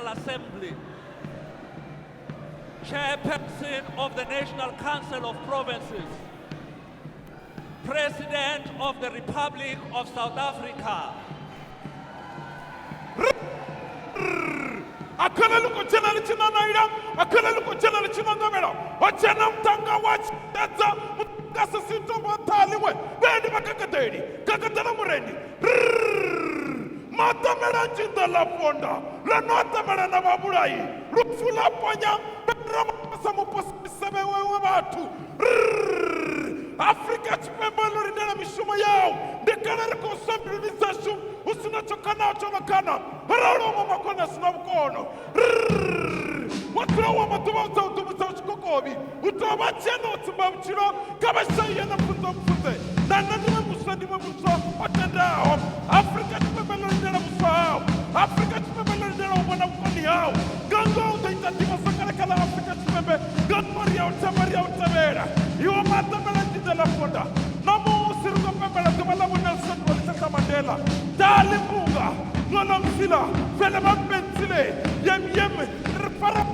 National Assembly, Chairperson of the National Council of Provinces, President of the Republic of South Africa, Akalelu ko channel china naira, akalelu ko channel china ngamela. Ochana mtanga wacheza, mkasa sinto mataliwe. Bendi makakateri, kakatala murendi. Mata mera jinda la ponda, la nota mera na baburai. Rufula ponya, bedra masa muposisebe wewe watu. Afrika chipembalo rinena mishuma yao. Dekana ko stabilization, usina chokana chonakana. Hararo mama kona sinabukono. Watrawa matuwa utubuza uchikokobi. Utawa cheno utumabchiro. Kabasaya na mfunze. Nananiwe musadiwe musa. Watendao. Afrika chipembalo rinena musao. Afrika chipembalo rinena umana mkoni yao. Gango utaitatima sakala kala Afrika chipembe. Ganmaria utabera. Iwa mata melajida la fonda. Namu usiruga pembela tumala Nelson Walisaka Mandela. Dali bunga. Nwana msila. Vele mambenzile. Yem. Faraka.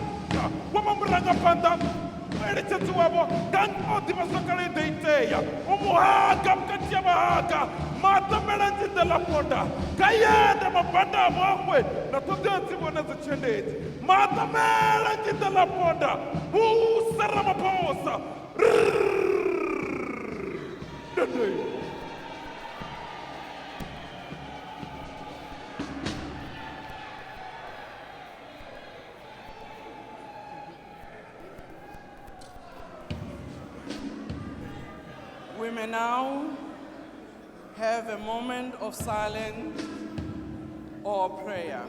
Wamamuranga panda. Mwere chetu wabo. Gango tima sakala ideiteya. Umuhaga mkatia mahaga. Mata melajida la fonda. Kayenda mabanda mwangwe. Na tudansi mwaneza chendezi. Mata melajida la fonda. Usara maposa. We may now have a moment of silence or prayer.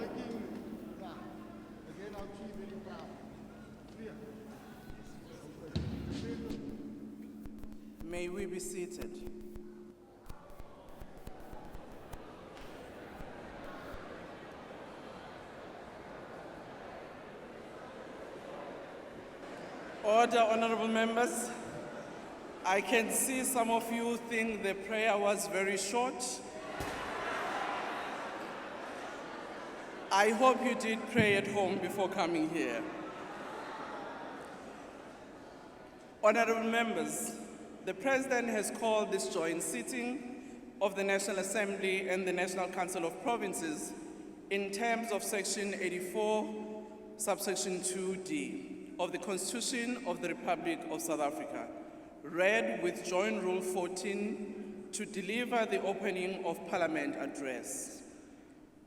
May we be seated. Order, honorable members. I can see some of you think the prayer was very short. I hope you did pray at home before coming here. Honorable members, the President has called this joint sitting of the National Assembly and the National Council of Provinces in terms of Section 84, subsection 2D of the Constitution of the Republic of South Africa, read with Joint Rule 14 to deliver the opening of Parliament address.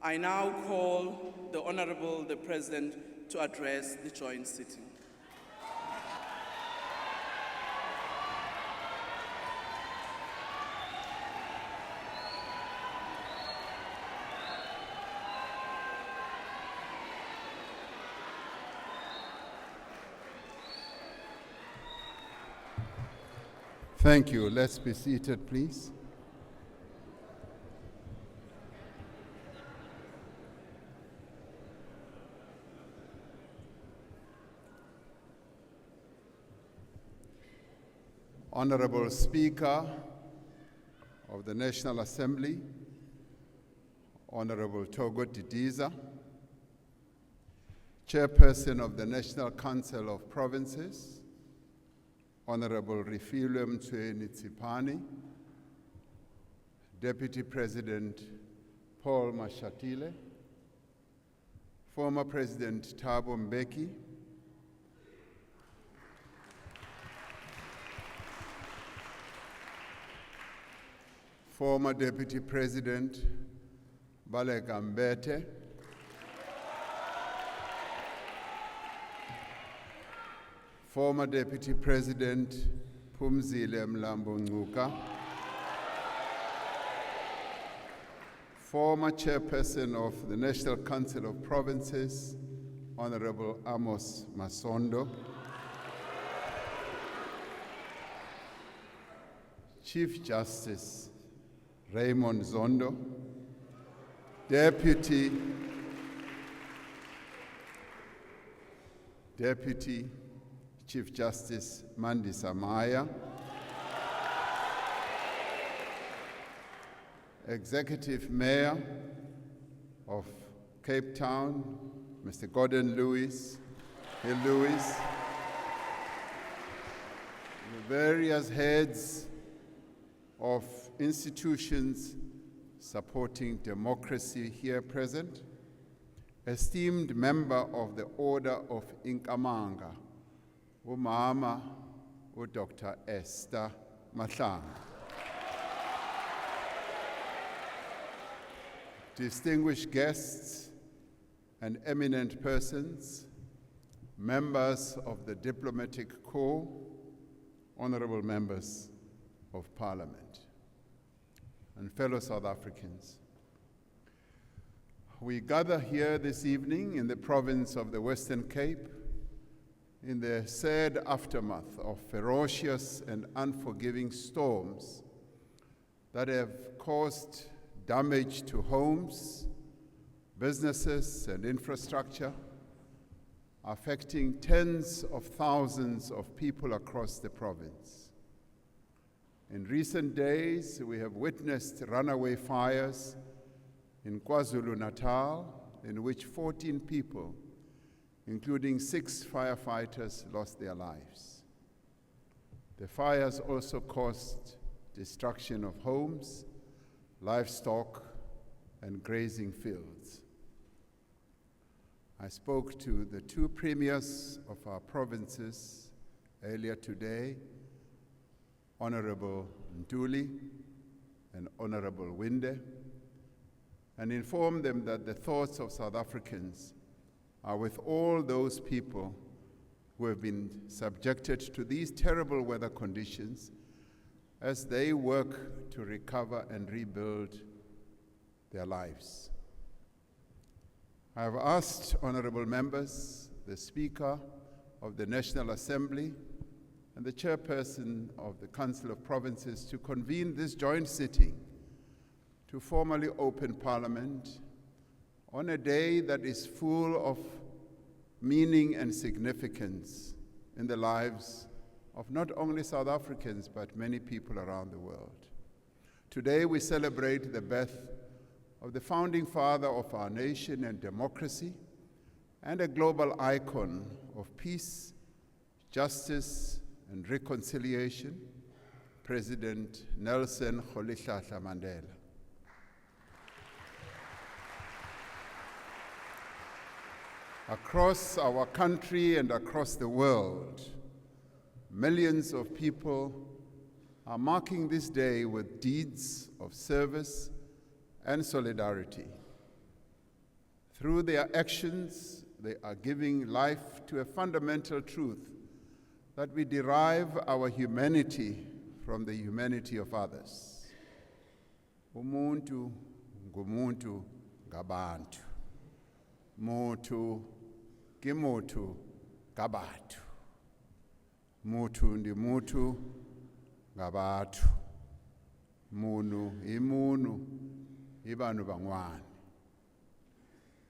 I now call the Honorable the President to address the joint sitting. Thank you. Let's be seated, please. Honorable Speaker of the National Assembly, Honorable Togo Didiza, Chairperson of the National Council of Provinces, Honorable Refilwe Mtsweni-Tsipane, Deputy President Paul Mashatile, former President Thabo Mbeki, former Deputy President Baleka Mbete, former Deputy President Phumzile Mlambo Ngcuka, former Chairperson of the National Council of Provinces, Honorable Amos Masondo, Chief Justice Raymond Zondo, Deputy Chief Justice Mandisa Maya, Executive Mayor of Cape Town, Mr. Gordon Lewis, Hill Lewis, the various heads of institutions supporting democracy here present, esteemed member of the Order of Inkamanga, Umama Dr. Esther Mahlanga. Distinguished guests and eminent persons, members of the Diplomatic Corps, honorable members of Parliament, and fellow South Africans. We gather here this evening in the province of the Western Cape in the sad aftermath of ferocious and unforgiving storms that have caused damage to homes, businesses, and infrastructure, affecting tens of thousands of people across the province. In recent days, we have witnessed runaway fires in KwaZulu-Natal, in which 14 people, including 6 firefighters, lost their lives. The fires also caused destruction of homes, livestock, and grazing fields. I spoke to the 2 premiers of our provinces earlier today, Honorable Ntuli and Honorable Winde, and informed them that the thoughts of South Africans are with all those people who have been subjected to these terrible weather conditions as they work to recover and rebuild their lives. I have asked honorable members, the Speaker of the National Assembly, and the Chairperson of the Council of Provinces to convene this joint sitting to formally open Parliament on a day that is full of meaning and significance in the lives of not only South Africans, but many people around the world. Today we celebrate the birth of the founding father of our nation and democracy, and a global icon of peace, justice, and reconciliation, President Nelson Rolihlahla Mandela. Across our country and across the world, millions of people are marking this day with deeds of service and solidarity. Through their actions, they are giving life to a fundamental truth that we derive our humanity from the humanity of others. Umuntu ngumuntu ngabantu. Mutu kimutu gabantu. Mutu ndi mutu ngabantu. Munu imunu ibanu bangwani.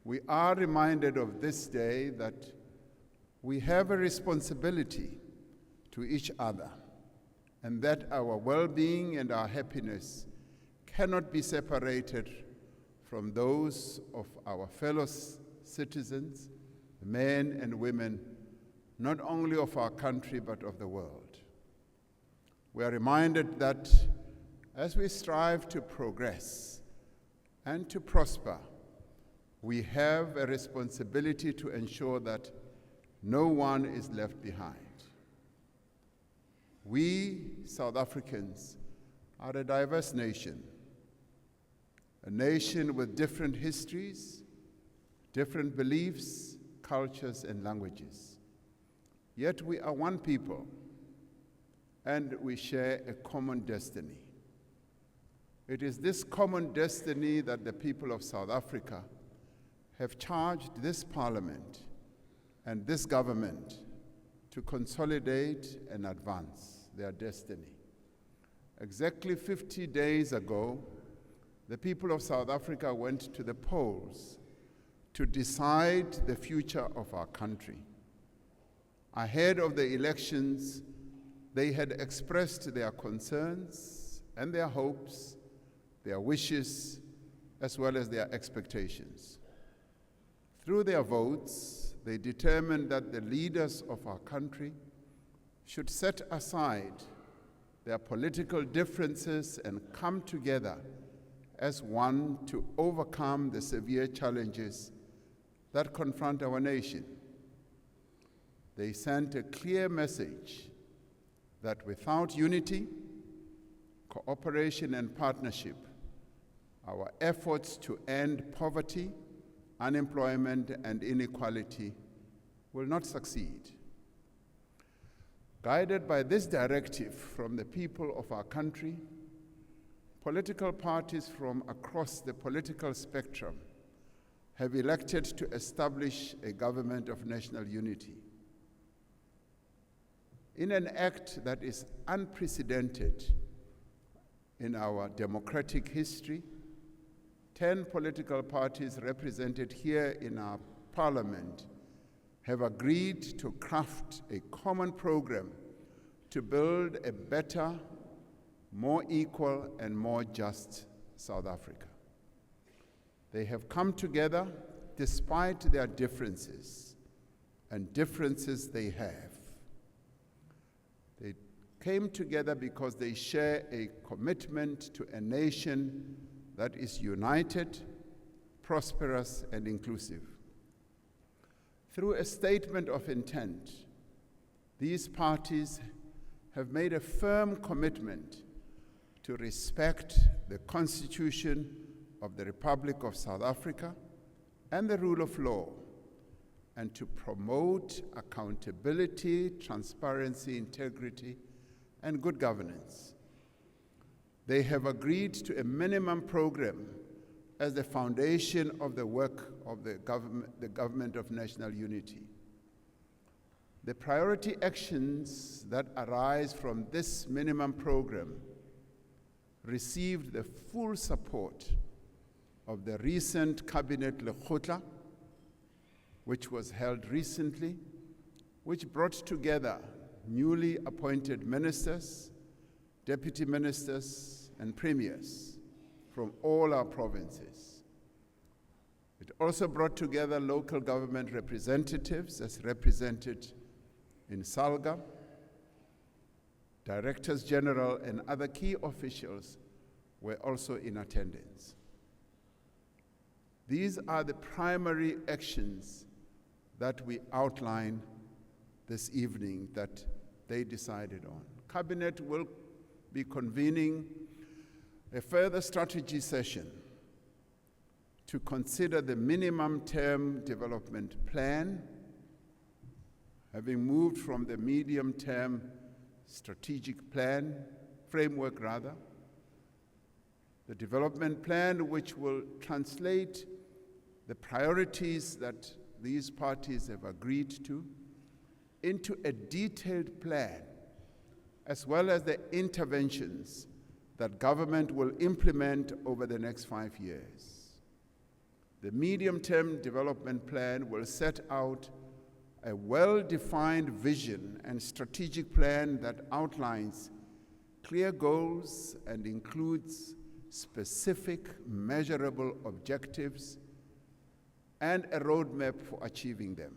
We are reminded of this day that we have a responsibility to each other, and that our well-being and our happiness cannot be separated from those of our fellow citizens, men and women, not only of our country but of the world. We are reminded that as we strive to progress and to prosper, we have a responsibility to ensure that no one is left behind. We, South Africans, are a diverse nation, a nation with different histories, different beliefs, cultures, and languages. Yet we are one people, and we share a common destiny. It is this common destiny that the people of South Africa have charged this Parliament and this government to consolidate and advance their destiny. Exactly 50 days ago, the people of South Africa went to the polls to decide the future of our country. Ahead of the elections, they had expressed their concerns and their hopes, their wishes, as well as their expectations. Through their votes, they determined that the leaders of our country should set aside their political differences and come together as one to overcome the severe challenges that confront our nation. They sent a clear message that without unity, cooperation, and partnership, our efforts to end poverty, unemployment, and inequality will not succeed. Guided by this directive from the people of our country, political parties from across the political spectrum have elected to establish a government of national unity. In an act that is unprecedented in our democratic history, 10 political parties represented here in our parliament have agreed to craft a common program to build a better, more equal, and more just South Africa. They have come together despite their differences and differences they have. They came together because they share a commitment to a nation that is united, prosperous, and inclusive. Through a statement of intent, these parties have made a firm commitment to respect the Constitution of the Republic of South Africa and the rule of law, and to promote accountability, transparency, integrity, and good governance. They have agreed to a minimum program as the foundation of the work of the government of national unity. The priority actions that arise from this minimum program received the full support of the recent Cabinet Lekgotla, which was held recently, which brought together newly appointed ministers, deputy ministers, and premiers from all our provinces. It also brought together local government representatives as represented in Salga, directors general, and other key officials were also in attendance. These are the primary actions that we outline this evening that they decided on. Cabinet will be convening a further strategy session to consider the minimum term development plan, having moved from the medium term strategic plan, framework rather, the development plan which will translate the priorities that these parties have agreed to into a detailed plan, as well as the interventions that government will implement over the next 5 years. The medium-term development plan will set out a well-defined vision and strategic plan that outlines clear goals and includes specific, measurable objectives and a roadmap for achieving them.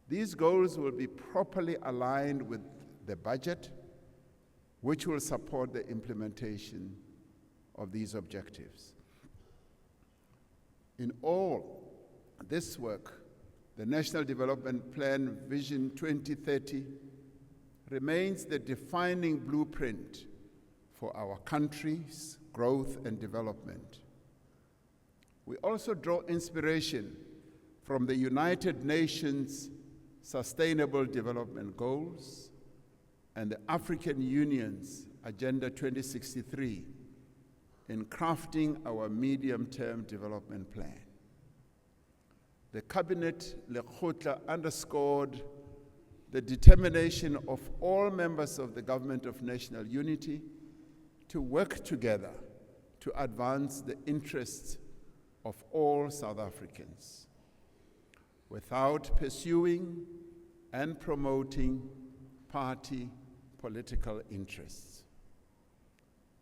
These goals will be properly aligned with the budget, which will support the implementation of these objectives. In all this work, the National Development Plan Vision 2030 remains the defining blueprint for our country's growth and development. We also draw inspiration from the United Nations Sustainable Development Goals and the African Union's Agenda 2063 in crafting our medium-term development plan. The Cabinet Lekgotla underscored the determination of all members of the Government of National Unity to work together to advance the interests of all South Africans without pursuing and promoting party political interests.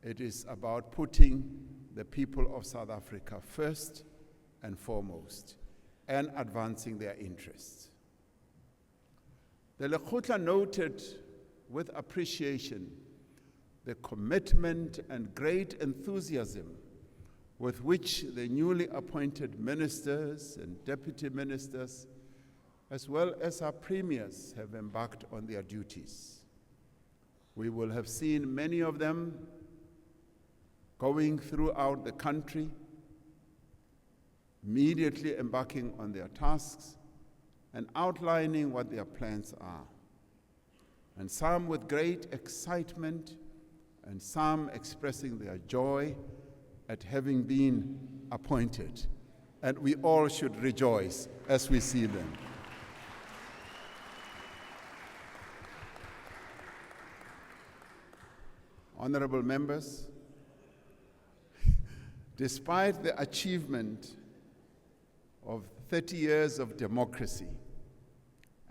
It is about putting the people of South Africa first and foremost and advancing their interests. The Lekgotla noted with appreciation the commitment and great enthusiasm with which the newly appointed ministers and deputy ministers, as well as our premiers, have embarked on their duties. We will have seen many of them going throughout the country, immediately embarking on their tasks and outlining what their plans are. And some with great excitement, and some expressing their joy at having been appointed. And we all should rejoice as we see them. Honorable members, despite the achievement of 30 years of democracy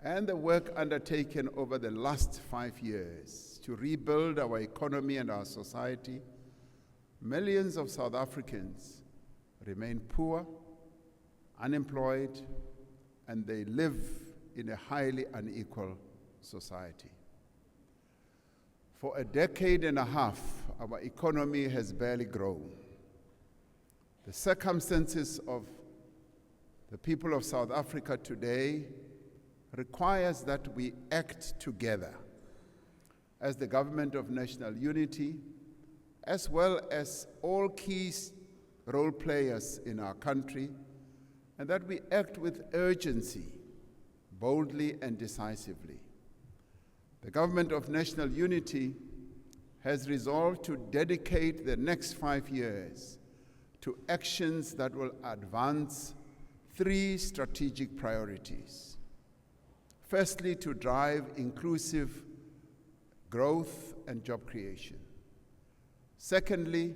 and the work undertaken over the last 5 years to rebuild our economy and our society, millions of South Africans remain poor, unemployed, and they live in a highly unequal society. For a decade and a half, our economy has barely grown. The circumstances of the people of South Africa today requires that we act together as the government of national unity, as well as all key role players in our country, and that we act with urgency, boldly and decisively. The government of national unity has resolved to dedicate the next 5 years to actions that will advance 3 strategic priorities. Firstly, to drive inclusive growth and job creation. Secondly,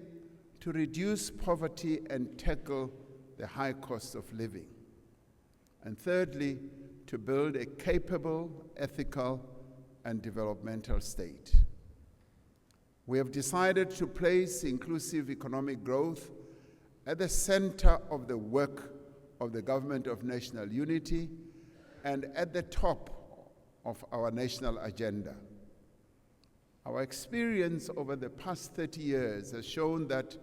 to reduce poverty and tackle the high cost of living. And thirdly, to build a capable, ethical, and developmental state. We have decided to place inclusive economic growth at the center of the work of the Government of National Unity and at the top of our national agenda. Our experience over the past 30 years has shown that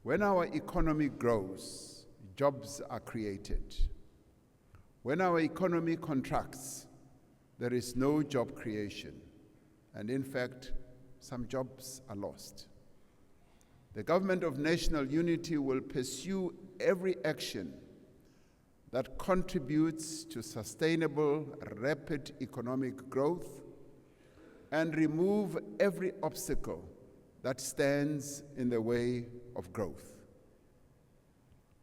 when our economy grows, jobs are created. When our economy contracts, there is no job creation, and in fact, some jobs are lost. The Government of National Unity will pursue every action that contributes to sustainable, rapid economic growth and remove every obstacle that stands in the way of growth.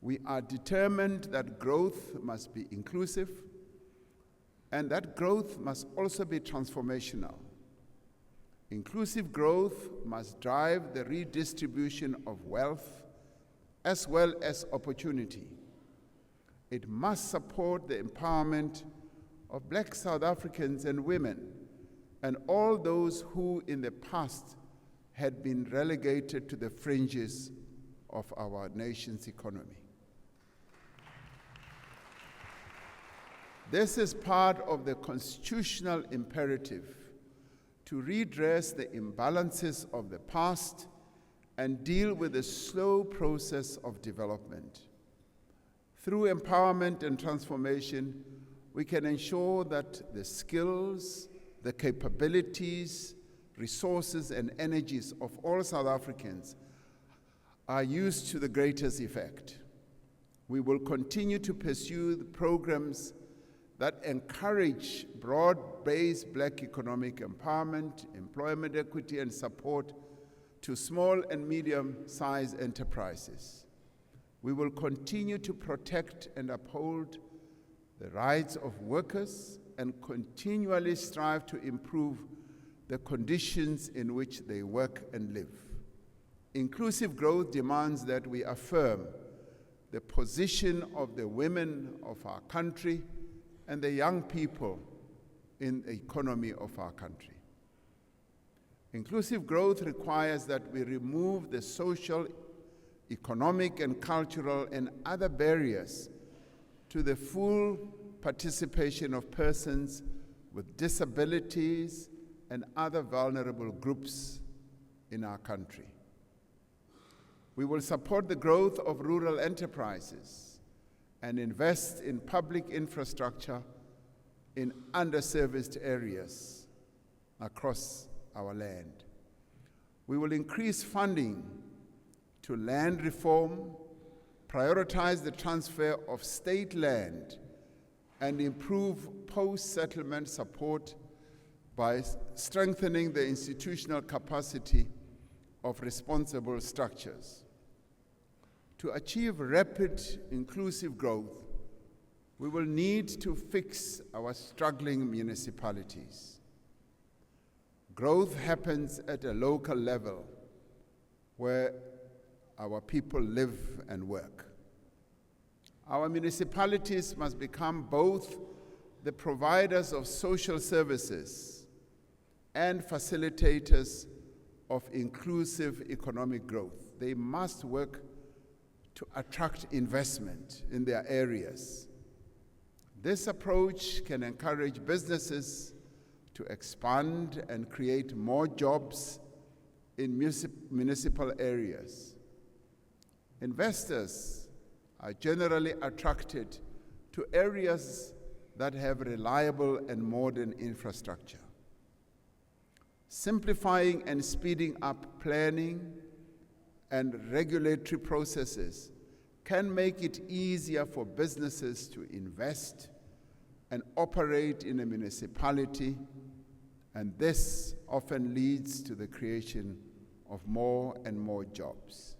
We are determined that growth must be inclusive, and that growth must also be transformational. Inclusive growth must drive the redistribution of wealth as well as opportunity. It must support the empowerment of Black South Africans and women and all those who in the past had been relegated to the fringes of our nation's economy. This is part of the constitutional imperative to redress the imbalances of the past and deal with the slow process of development. Through empowerment and transformation, we can ensure that the skills, the capabilities, resources, and energies of all South Africans are used to the greatest effect. We will continue to pursue the programs that encourage broad-based Black economic empowerment, employment equity, and support to small and medium-sized enterprises. We will continue to protect and uphold the rights of workers and continually strive to improve the conditions in which they work and live. Inclusive growth demands that we affirm the position of the women of our country and the young people in the economy of our country. Inclusive growth requires that we remove the social, economic, and cultural and other barriers to the full participation of persons with disabilities and other vulnerable groups in our country. We will support the growth of rural enterprises and invest in public infrastructure in underserviced areas across our land. We will increase funding to land reform, prioritize the transfer of state land, and improve post-settlement support by strengthening the institutional capacity of responsible structures. To achieve rapid, inclusive growth, we will need to fix our struggling municipalities. Growth happens at a local level where our people live and work. Our municipalities must become both the providers of social services and facilitators of inclusive economic growth. They must work to attract investment in their areas. This approach can encourage businesses to expand and create more jobs in municipal areas. Investors are generally attracted to areas that have reliable and modern infrastructure. Simplifying and speeding up planning and regulatory processes can make it easier for businesses to invest and operate in a municipality, and this often leads to the creation of more and more jobs.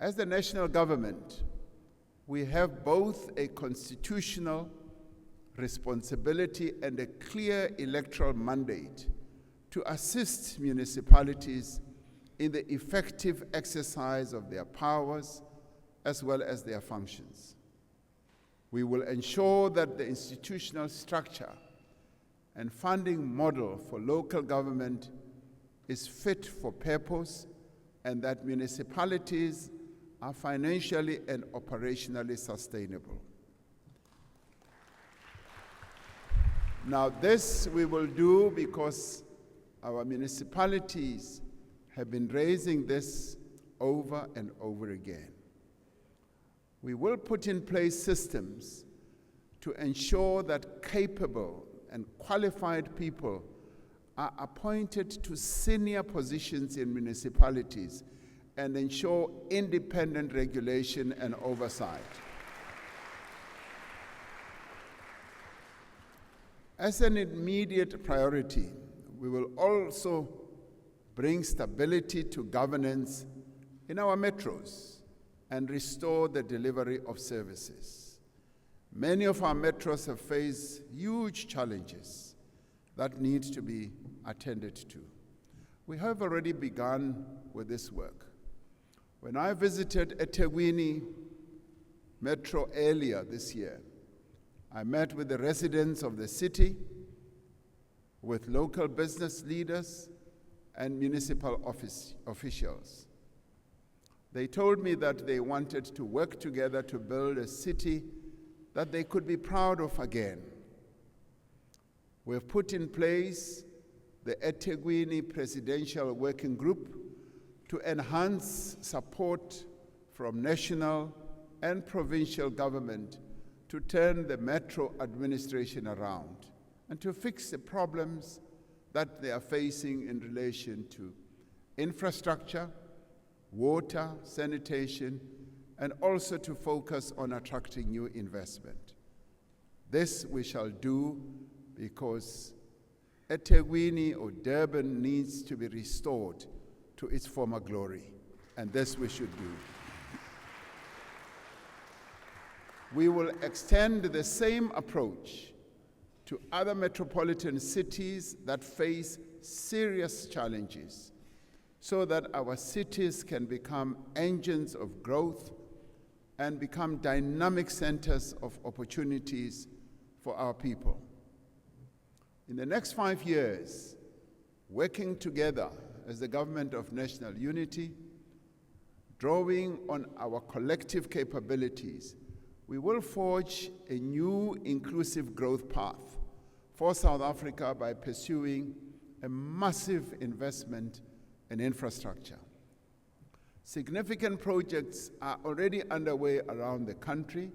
As the national government, we have both a constitutional responsibility and a clear electoral mandate to assist municipalities in the effective exercise of their powers as well as their functions. We will ensure that the institutional structure and funding model for local government is fit for purpose and that municipalities are financially and operationally sustainable. Now, this we will do because our municipalities have been raising this over and over again. We will put in place systems to ensure that capable and qualified people are appointed to senior positions in municipalities and ensure independent regulation and oversight. As an immediate priority, we will also bring stability to governance in our metros and restore the delivery of services. Many of our metros have faced huge challenges that need to be attended to. We have already begun with this work. When I visited eThekwini Metro earlier this year, I met with the residents of the city, with local business leaders, and municipal officials. They told me that they wanted to work together to build a city that they could be proud of again. We have put in place the eThekwini Presidential Working Group to enhance support from national and provincial government to turn the metro administration around and to fix the problems that they are facing in relation to infrastructure, water, sanitation, and also to focus on attracting new investment. This we shall do because eThekwini or Durban needs to be restored to its former glory, and this we should do. We will extend the same approach to other metropolitan cities that face serious challenges so that our cities can become engines of growth and become dynamic centers of opportunities for our people. In the next 5 years, working together as the government of national unity, drawing on our collective capabilities, We will forge a new inclusive growth path for South Africa by pursuing a massive investment in infrastructure. Significant projects are already underway around the country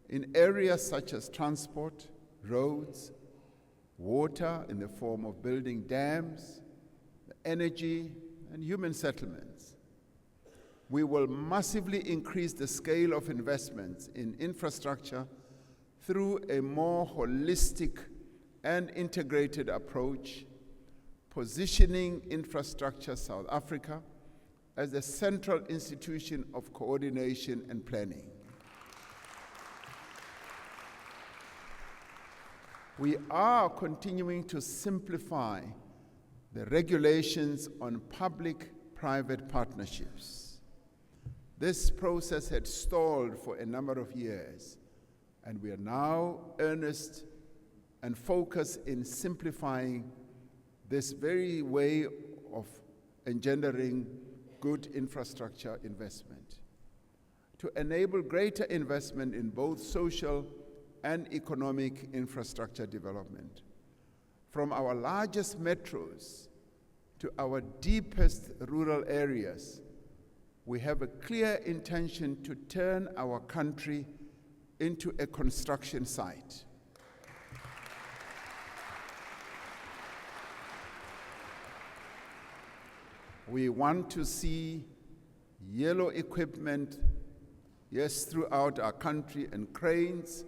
in areas such as transport, roads, water in the form of building dams, energy, and human settlements. We will massively increase the scale of investments in infrastructure through a more holistic and integrated approach, positioning Infrastructure South Africa as a central institution of coordination and planning. We are continuing to simplify the regulations on public-private partnerships. This process had stalled for a number of years, and we are now earnest and focused in simplifying this very way of engendering good infrastructure investment to enable greater investment in both social and economic infrastructure development. From our largest metros to our deepest rural areas, we have a clear intention to turn our country into a construction site. We want to see yellow equipment, yes, throughout our country, and cranes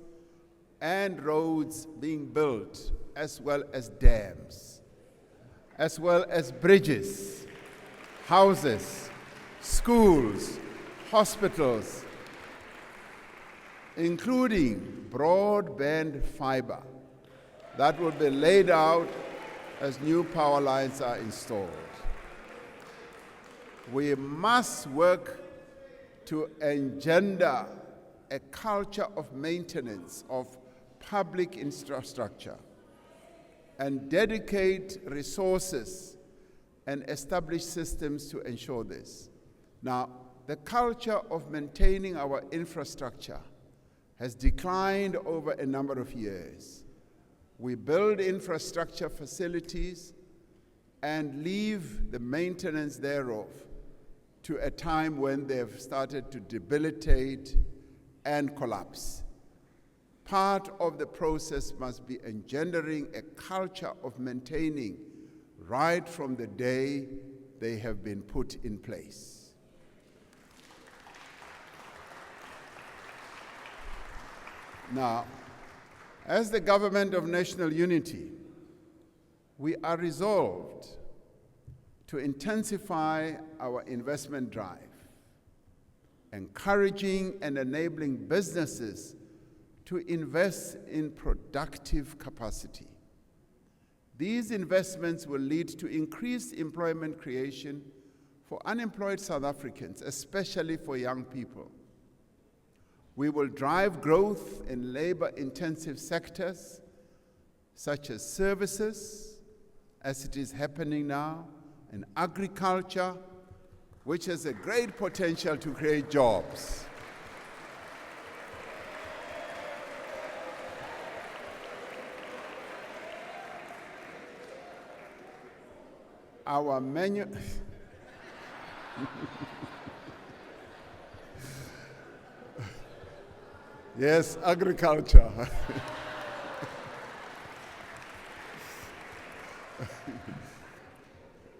and roads being built, as well as dams, as well as bridges, houses, schools, hospitals, including broadband fiber that will be laid out as new power lines are installed. We must work to engender a culture of maintenance of public infrastructure and dedicate resources and establish systems to ensure this. Now, the culture of maintaining our infrastructure has declined over a number of years. We build infrastructure facilities and leave the maintenance thereof to a time when they've started to debilitate and collapse. Part of the process must be engendering a culture of maintaining right from the day they have been put in place. Now, as the government of national unity, we are resolved to intensify our investment drive, encouraging and enabling businesses to invest in productive capacity. These investments will lead to increased employment creation for unemployed South Africans, especially for young people. We will drive growth in labor-intensive sectors, such as services, as it is happening now, and agriculture, which has a great potential to create jobs. Our yes, agriculture.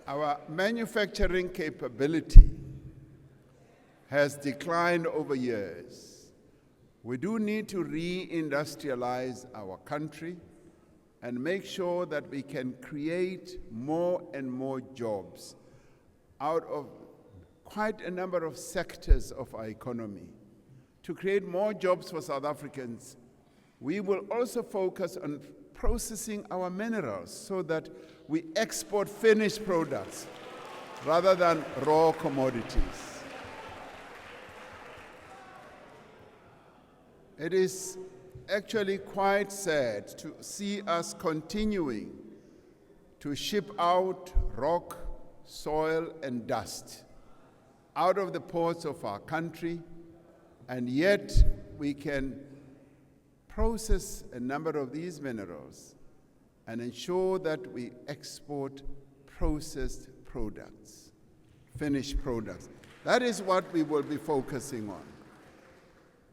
Our manufacturing capability has declined over years. We do need to re-industrialize our country and make sure that we can create more and more jobs out of quite a number of sectors of our economy. To create more jobs for South Africans, we will also focus on processing our minerals so that we export finished products rather than raw commodities. It is actually quite sad to see us continuing to ship out rock, soil, and dust out of the ports of our country, and yet we can process a number of these minerals and ensure that we export processed products, finished products. That is what we will be focusing on.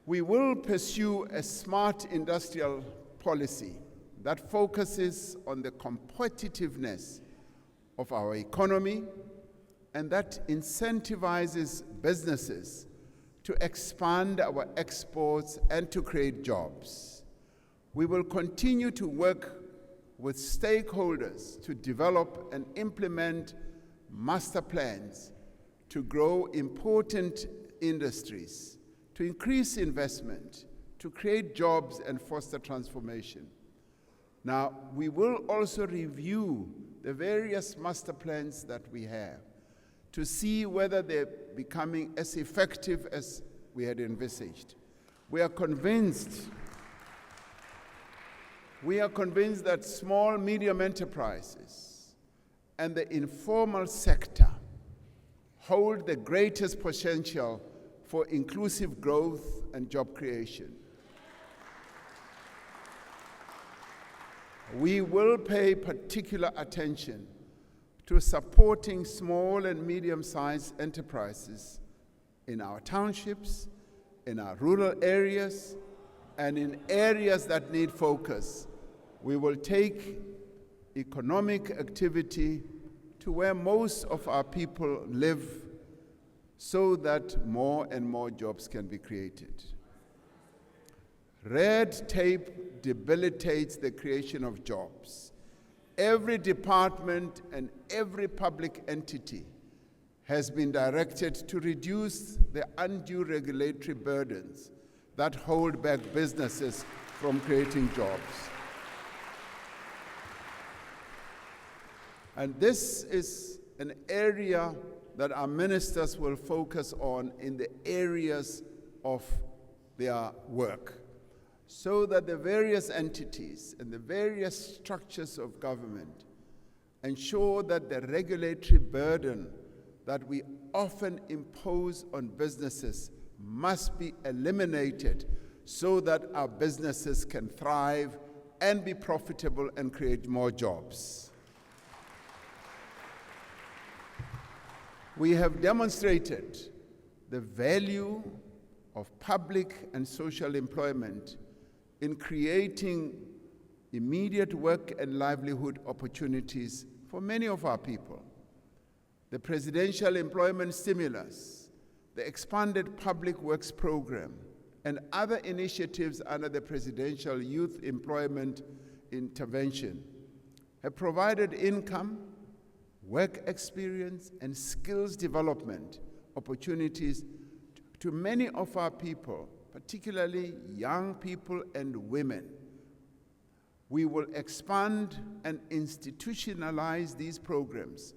We will pursue a smart industrial policy that focuses on the competitiveness of our economy and that incentivizes businesses to expand our exports and to create jobs. We will continue to work with stakeholders to develop and implement master plans to grow important industries, to increase investment, to create jobs and foster transformation. Now, we will also review the various master plans that we have to see whether they're becoming as effective as we had envisaged. We are convinced that small, medium enterprises and the informal sector hold the greatest potential for inclusive growth and job creation. We will pay particular attention to supporting small and medium-sized enterprises in our townships, in our rural areas, and in areas that need focus. We will take economic activity to where most of our people live so that more and more jobs can be created. Red tape debilitates the creation of jobs. Every department and every public entity has been directed to reduce the undue regulatory burdens that hold back businesses from creating jobs. And this is an area that our ministers will focus on in the areas of their work, so that the various entities and the various structures of government ensure that the regulatory burden that we often impose on businesses must be eliminated so that our businesses can thrive and be profitable and create more jobs. We have demonstrated the value of public and social employment in creating immediate work and livelihood opportunities for many of our people. The Presidential Employment Stimulus, the expanded Public Works Program, and other initiatives under the Presidential Youth Employment Intervention have provided income, work experience, and skills development opportunities to many of our people, particularly young people and women. We will expand and institutionalize these programs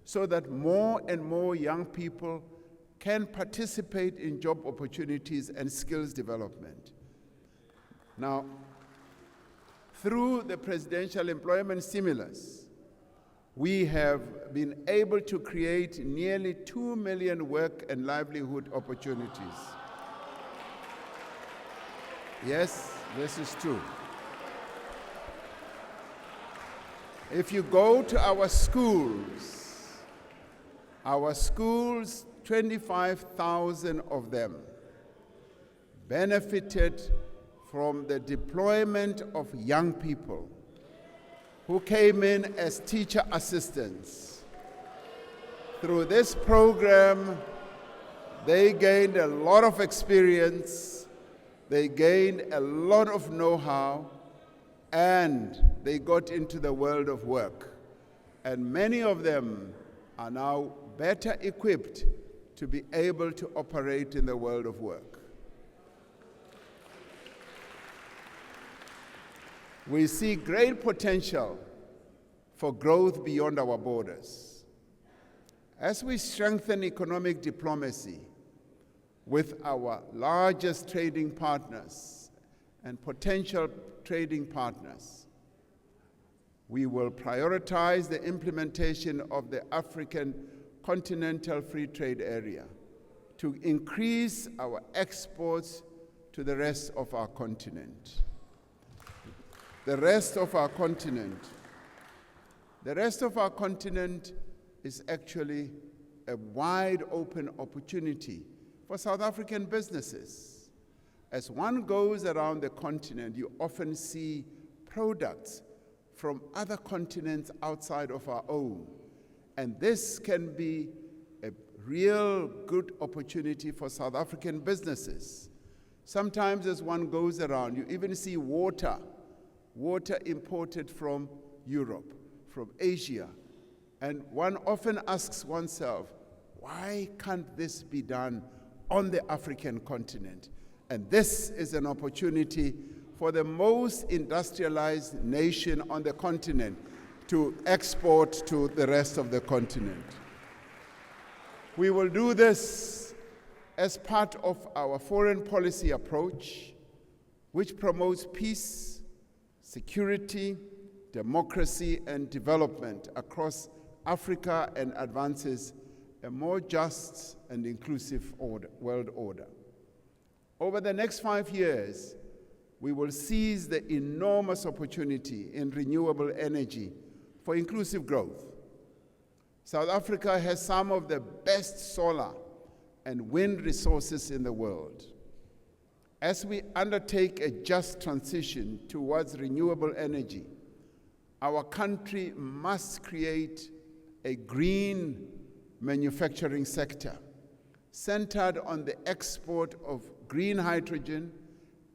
so that more and more young people can participate in job opportunities and skills development. Now, through the Presidential Employment Stimulus, we have been able to create nearly 2 million work and livelihood opportunities. Yes, this is true. If you go to our schools, 25,000 of them benefited from the deployment of young people who came in as teacher assistants. Through this program, they gained a lot of experience, they gained a lot of know-how, and they got into the world of work. And many of them are now better equipped to be able to operate in the world of work. We see great potential for growth beyond our borders. As we strengthen economic diplomacy with our largest trading partners and potential trading partners, we will prioritize the implementation of the African Continental Free Trade Area to increase our exports to the rest of our continent. The rest of our continent is actually a wide open opportunity for South African businesses. As one goes around the continent, you often see products from other continents outside of our own. And this can be a real good opportunity for South African businesses. Sometimes as one goes around, you even see water imported from Europe, from Asia. And one often asks oneself, why can't this be done on the African continent? And this is an opportunity for the most industrialized nation on the continent to export to the rest of the continent. We will do this as part of our foreign policy approach, which promotes peace, security, democracy, and development across Africa and advances a more just and inclusive world order. Over the next 5 years, we will seize the enormous opportunity in renewable energy for inclusive growth. South Africa has some of the best solar and wind resources in the world. As we undertake a just transition towards renewable energy, our country must create a green manufacturing sector centered on the export of green hydrogen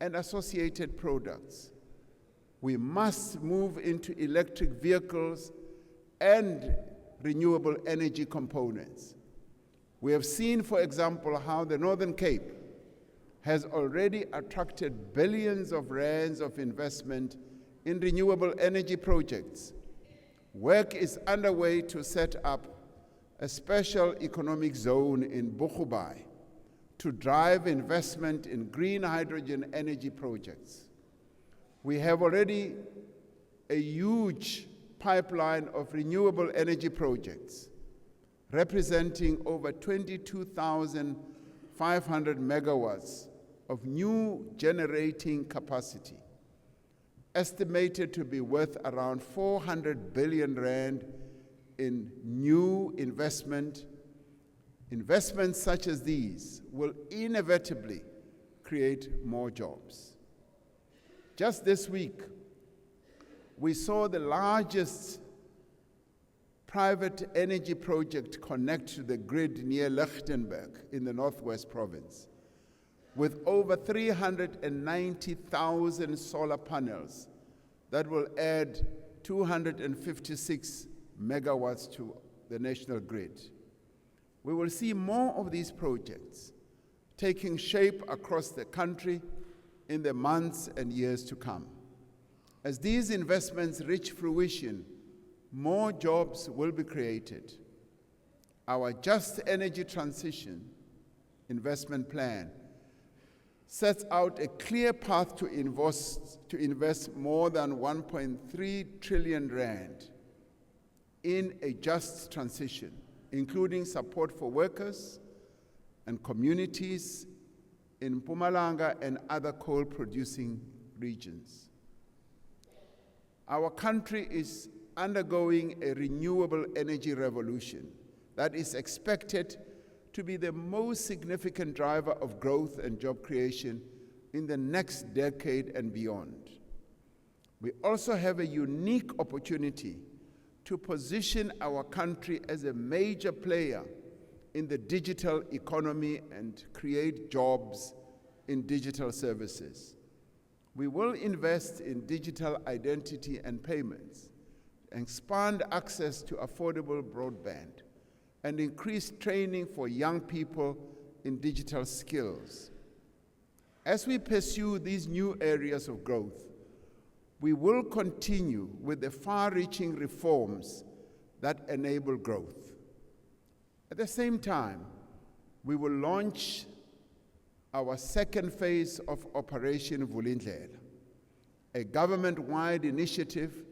and associated products. We must move into electric vehicles and renewable energy components. We have seen, for example, how the Northern Cape has already attracted billions of rands of investment in renewable energy projects. Work is underway to set up a special economic zone in Bochubai to drive investment in green hydrogen energy projects. We have already a huge pipeline of renewable energy projects representing over 22,500 megawatts of new generating capacity, estimated to be worth around 400 billion rand in new investment. Investments such as these will inevitably create more jobs. Just this week, we saw the largest private energy project connect to the grid near Lichtenberg in the Northwest Province, with over 390,000 solar panels that will add 256 megawatts to the national grid. We will see more of these projects taking shape across the country in the months and years to come. As these investments reach fruition, more jobs will be created. Our Just Energy Transition investment plan sets out a clear path to invest more than 1.3 trillion rand in a just transition, including support for workers and communities in Mpumalanga and other coal-producing regions. Our country is undergoing a renewable energy revolution that is expected to be the most significant driver of growth and job creation in the next decade and beyond. We also have a unique opportunity to position our country as a major player in the digital economy and create jobs in digital services. We will invest in digital identity and payments, expand access to affordable broadband, and increase training for young people in digital skills. As we pursue these new areas of growth, we will continue with the far-reaching reforms that enable growth. At the same time, we will launch our second phase of Operation Vulindlela, a government-wide initiative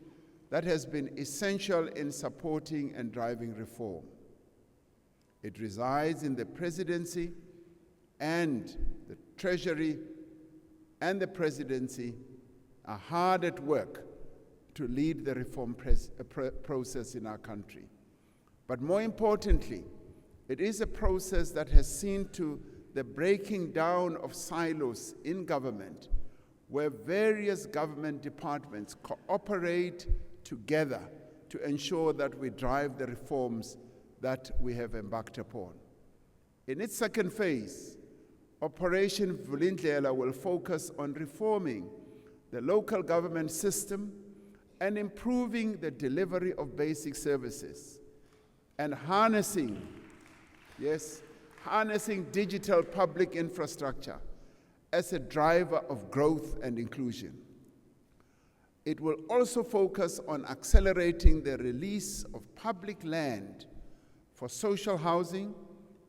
that has been essential in supporting and driving reform. It resides in the Presidency and the Treasury and the Presidency are hard at work to lead the reform process in our country. But more importantly, it is a process that has seen to the breaking down of silos in government, where various government departments cooperate together to ensure that we drive the reforms that we have embarked upon. In its second phase, Operation Vulindlela will focus on reforming the local government system and improving the delivery of basic services and harnessing digital public infrastructure as a driver of growth and inclusion. It will also focus on accelerating the release of public land for social housing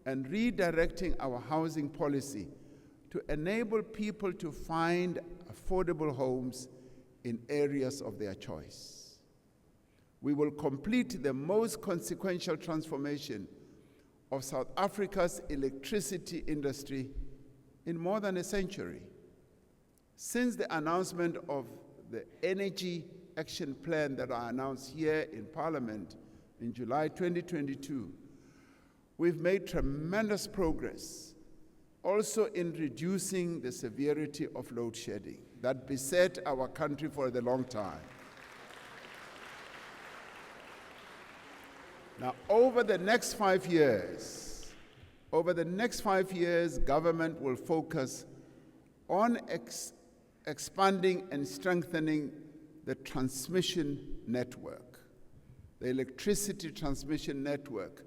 and redirecting our housing policy to enable people to find affordable homes in areas of their choice. We will complete the most consequential transformation of South Africa's electricity industry in more than a century. Since the announcement of the Energy Action Plan that I announced here in Parliament in July 2022, we've made tremendous progress also in reducing the severity of load shedding that beset our country for a long time. Now, over the next 5 years, government will focus on expanding and strengthening the transmission network, the electricity transmission network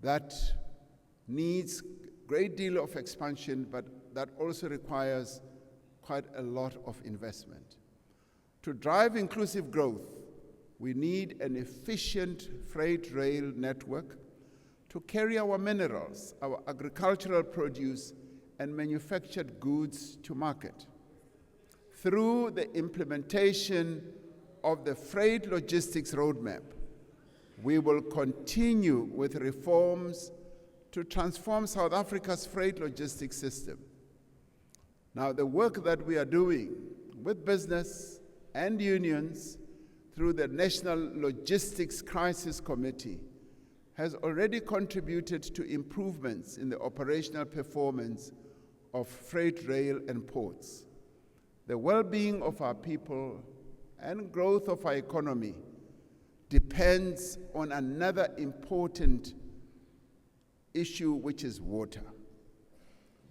that needs a great deal of expansion, but that also requires quite a lot of investment. To drive inclusive growth, we need an efficient freight rail network to carry our minerals, our agricultural produce, and manufactured goods to market. Through the implementation of the Freight Logistics Roadmap, we will continue with reforms to transform South Africa's freight logistics system. Now, the work that we are doing with business and unions through the National Logistics Crisis Committee has already contributed to improvements in the operational performance of freight rail and ports. The well-being of our people and growth of our economy depends on another important issue, which is water.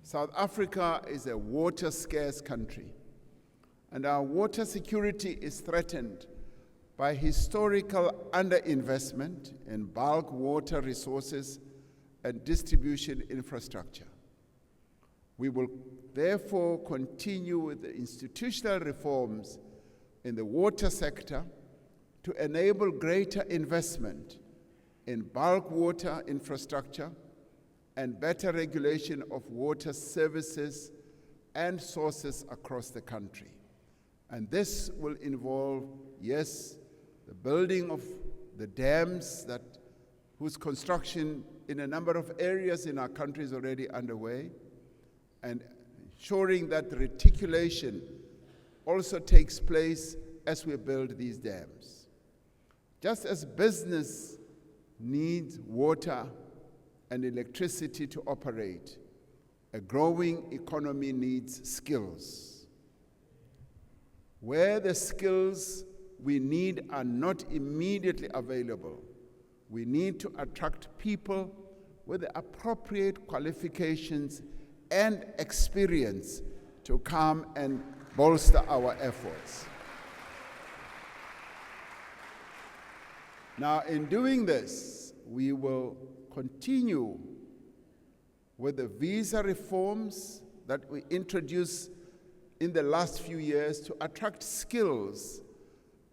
South Africa is a water-scarce country, and our water security is threatened by historical underinvestment in bulk water resources and distribution infrastructure. We will therefore continue with the institutional reforms in the water sector to enable greater investment in bulk water infrastructure and better regulation of water services and sources across the country. And this will involve, yes, the building of the dams whose construction in a number of areas in our country is already underway, and ensuring that reticulation also takes place as we build these dams. Just as business needs water and electricity to operate, a growing economy needs skills. Where the skills we need are not immediately available, we need to attract people with the appropriate qualifications and experience to come and bolster our efforts. Now, in doing this, we will continue with the visa reforms that we introduced in the last few years to attract skills,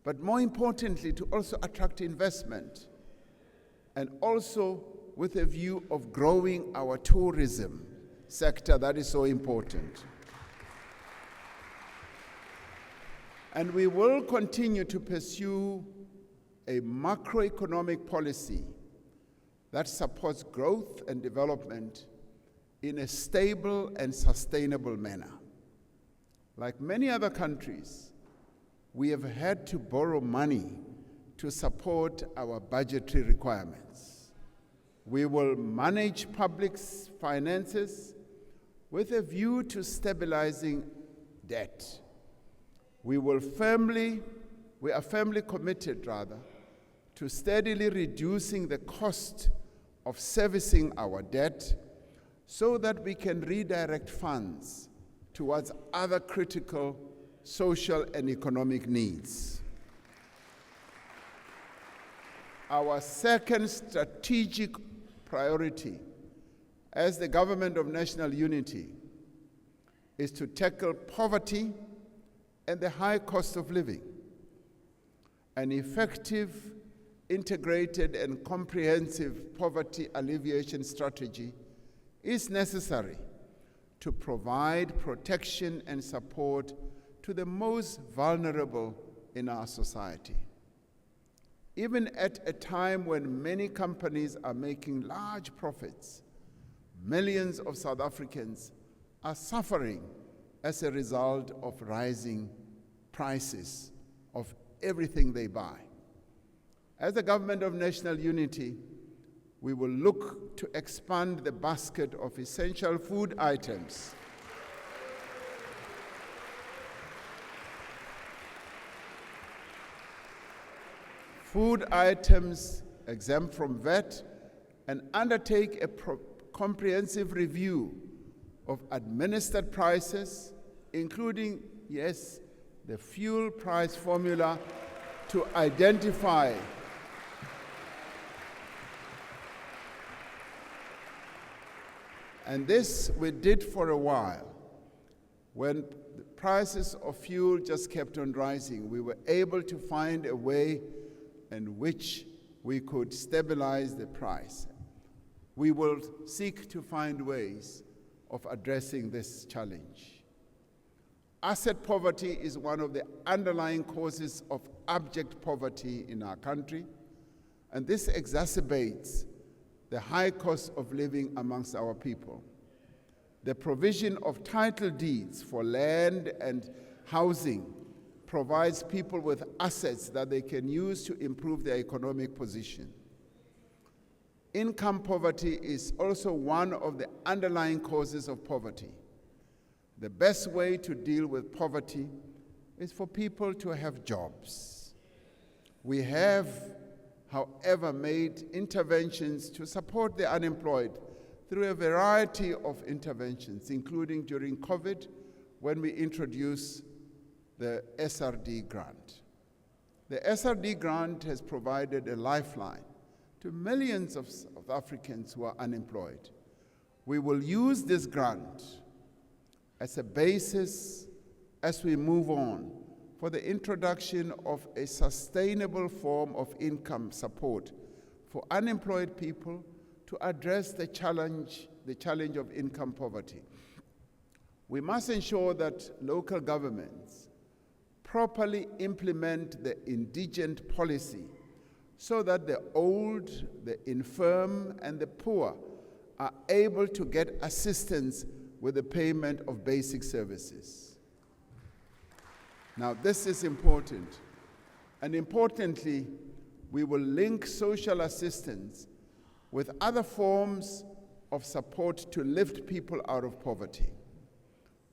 but more importantly, to also attract investment, and also with a view of growing our tourism sector that is so important. And we will continue to pursue a macroeconomic policy that supports growth and development in a stable and sustainable manner. Like many other countries, we have had to borrow money to support our budgetary requirements. We will manage public finances with a view to stabilizing debt. We are firmly committed, to steadily reducing the cost of servicing our debt so that we can redirect funds towards other critical social and economic needs. Our second strategic priority as the Government of National Unity is to tackle poverty and the high cost of living. An effective, integrated, and comprehensive poverty alleviation strategy is necessary to provide protection and support to the most vulnerable in our society. Even at a time when many companies are making large profits, millions of South Africans are suffering as a result of rising prices of everything they buy. As the Government of National Unity, we will look to expand the basket of essential food items exempt from VAT, and undertake a comprehensive review of administered prices, including, yes, the fuel price formula, to identify and this we did for a while. When the prices of fuel just kept on rising, we were able to find a way in which we could stabilize the price. We will seek to find ways of addressing this challenge. Asset poverty is one of the underlying causes of abject poverty in our country, and this exacerbates the high cost of living amongst our people. The provision of title deeds for land and housing provides people with assets that they can use to improve their economic position. Income poverty is also one of the underlying causes of poverty. The best way to deal with poverty is for people to have jobs. We have, however, made interventions to support the unemployed through a variety of interventions, including during COVID, when we introduced the SRD grant. The SRD grant has provided a lifeline to millions of South Africans who are unemployed. We will use this grant as a basis as we move on for the introduction of a sustainable form of income support for unemployed people to address the challenge of income poverty. We must ensure that local governments properly implement the indigent policy so that the old, the infirm, and the poor are able to get assistance with the payment of basic services. Now, this is important. And importantly, we will link social assistance with other forms of support to lift people out of poverty.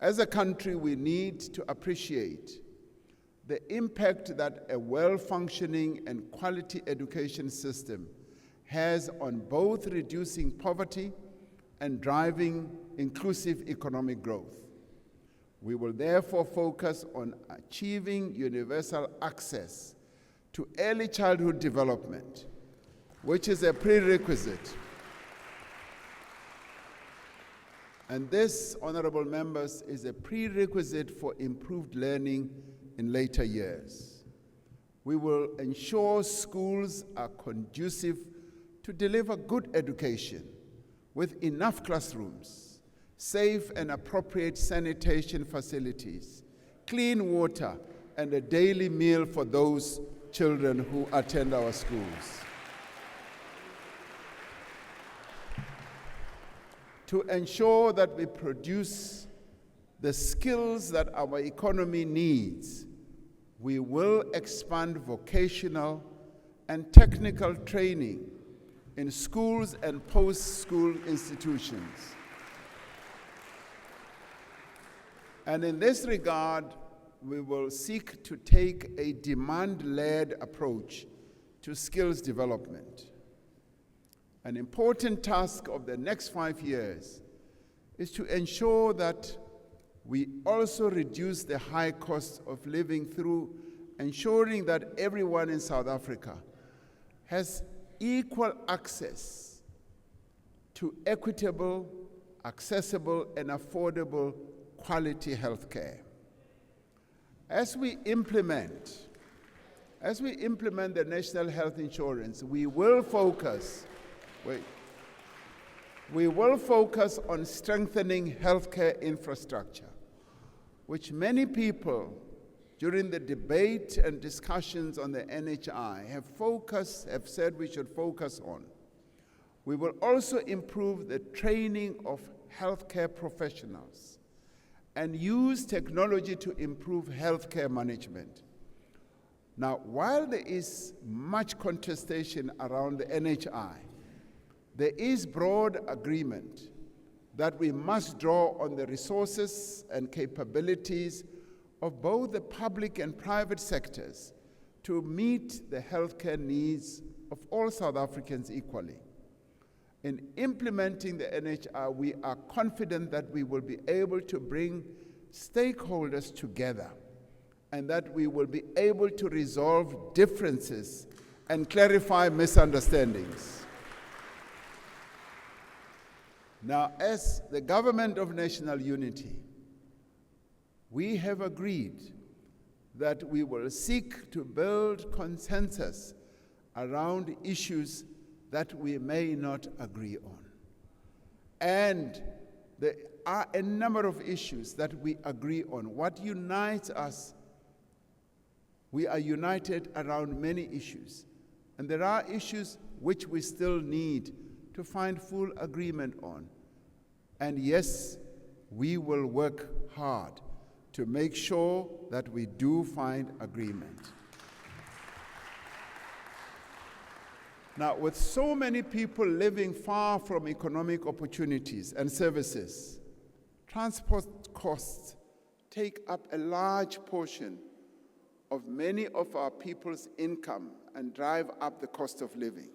As a country, we need to appreciate the impact that a well-functioning and quality education system has on both reducing poverty and driving inclusive economic growth. We will therefore focus on achieving universal access to early childhood development, which is a prerequisite. And this, honorable members, is a prerequisite for improved learning in later years. We will ensure schools are conducive to deliver good education with enough classrooms, safe and appropriate sanitation facilities, clean water, and a daily meal for those children who attend our schools. To ensure that we produce the skills that our economy needs, we will expand vocational and technical training in schools and post-school institutions. And in this regard, we will seek to take a demand-led approach to skills development. An important task of the next 5 years is to ensure that we also reduce the high cost of living through ensuring that everyone in South Africa has equal access to equitable, accessible, and affordable quality health care. As we implement the National Health Insurance, we will focus on strengthening healthcare infrastructure, which many people during the debate and discussions on the NHI have said we should focus on. We will also improve the training of healthcare professionals and use technology to improve healthcare management. Now, while there is much contestation around the NHI, there is broad agreement that we must draw on the resources and capabilities of both the public and private sectors to meet the healthcare needs of all South Africans equally. In implementing the NHI, we are confident that we will be able to bring stakeholders together and that we will be able to resolve differences and clarify misunderstandings. Now, as the Government of National Unity, we have agreed that we will seek to build consensus around issues that we may not agree on. And there are a number of issues that we agree on. What unites us, we are united around many issues. And there are issues which we still need to find full agreement on. And yes, we will work hard to make sure that we do find agreement. Now, with so many people living far from economic opportunities and services, transport costs take up a large portion of many of our people's income and drive up the cost of living.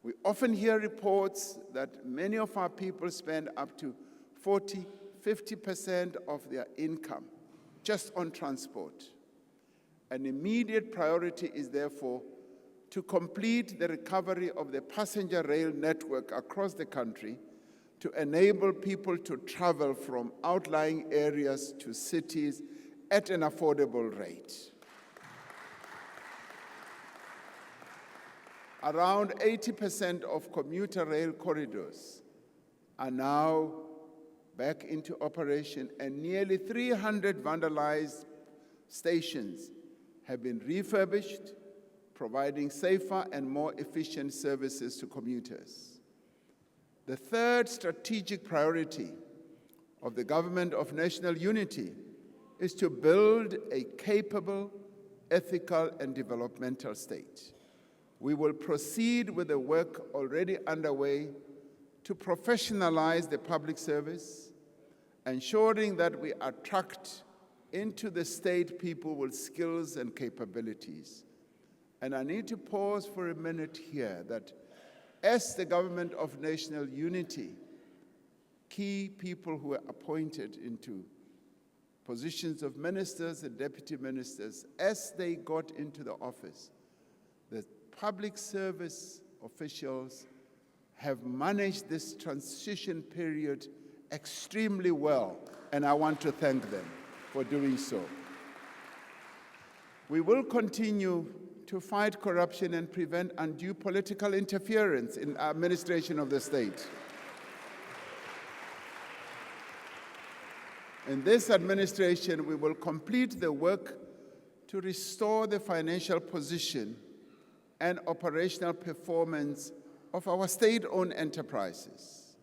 We often hear reports that many of our people spend up to 40–50% of their income just on transport. An immediate priority is therefore to complete the recovery of the passenger rail network across the country to enable people to travel from outlying areas to cities at an affordable rate. Around 80% of commuter rail corridors are now back into operation, and nearly 300 vandalized stations have been refurbished, providing safer and more efficient services to commuters. The third strategic priority of the Government of National Unity is to build a capable, ethical, and developmental state. We will proceed with the work already underway to professionalize the public service, ensuring that we attract into the state people with skills and capabilities. And I need to pause for a minute here that as the Government of National Unity, key people who are appointed into positions of ministers and deputy ministers, as they got into the office, the public service officials have managed this transition period extremely well, and I want to thank them for doing so. We will continue to fight corruption and prevent undue political interference in our administration of the state. In this administration, we will complete the work to restore the financial position and operational performance of our state-owned enterprises.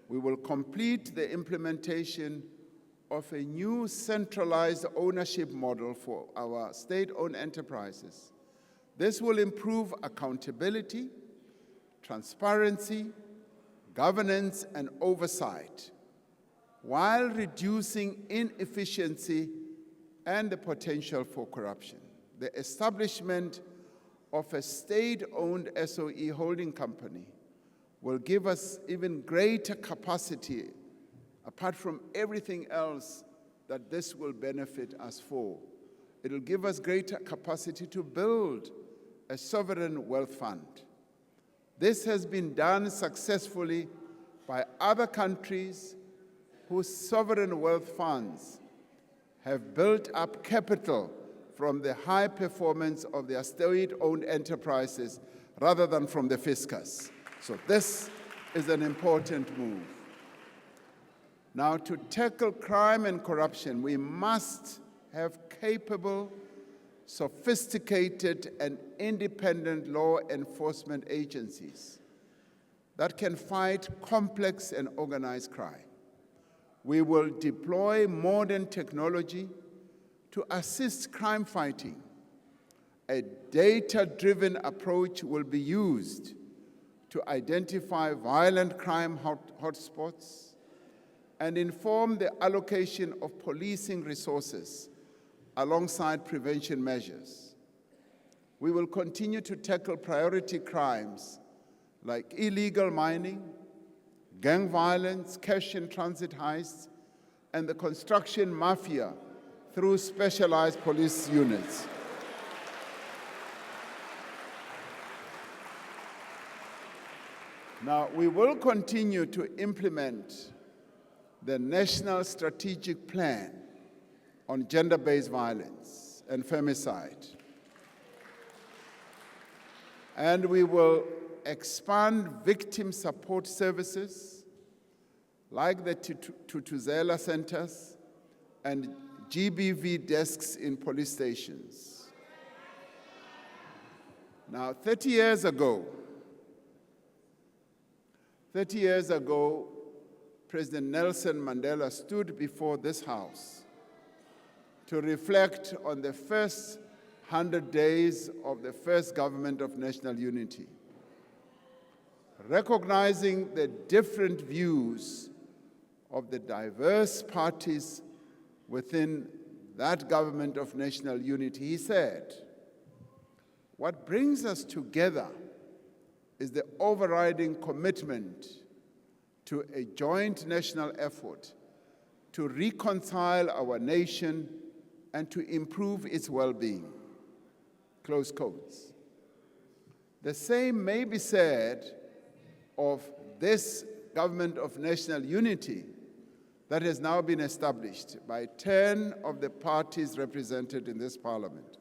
We will complete the implementation of a new centralized ownership model for our state-owned enterprises. This will improve accountability, transparency, governance, and oversight, while reducing inefficiency and the potential for corruption. The establishment of a state-owned SOE holding company will give us even greater capacity, apart from everything else that this will benefit us for. It will give us greater capacity to build a sovereign wealth fund. This has been done successfully by other countries whose sovereign wealth funds have built up capital from the high performance of their state-owned enterprises rather than from the fiscus. So this is an important move. Now, to tackle crime and corruption, we must have capable, sophisticated, and independent law enforcement agencies that can fight complex and organized crime. We will deploy modern technology to assist crime fighting. A data-driven approach will be used to identify violent crime hotspots and inform the allocation of policing resources alongside prevention measures. We will continue to tackle priority crimes like illegal mining, gang violence, cash and transit heists, and the construction mafia through specialized police units. Now, we will continue to implement the National Strategic Plan on Gender-Based Violence and Femicide. And we will expand victim support services like the Tutuzela centers and GBV desks in police stations. Now, 30 years ago, President Nelson Mandela stood before this House to reflect on the first 100 days of the first government of national unity, recognizing the different views of the diverse parties within that government of national unity. He said, "What brings us together is the overriding commitment to a joint national effort to reconcile our nation and to improve its well-being." Close quotes. The same may be said of this government of national unity that has now been established by 10 of the parties represented in this parliament.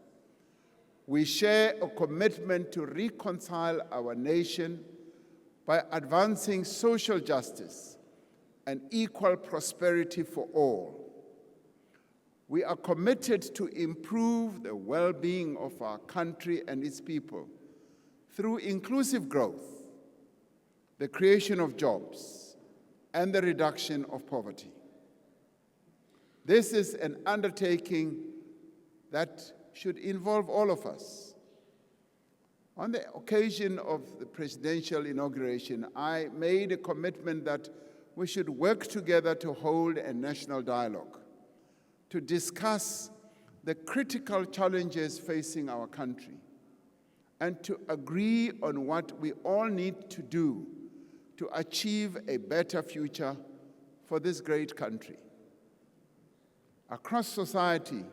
We share a commitment to reconcile our nation by advancing social justice and equal prosperity for all. We are committed to improve the well-being of our country and its people through inclusive growth, the creation of jobs, and the reduction of poverty. This is an undertaking that should involve all of us. On the occasion of the presidential inauguration, I made a commitment that we should work together to hold a national dialogue, to discuss the critical challenges facing our country, and to agree on what we all need to do to achieve a better future for this great country. Across society,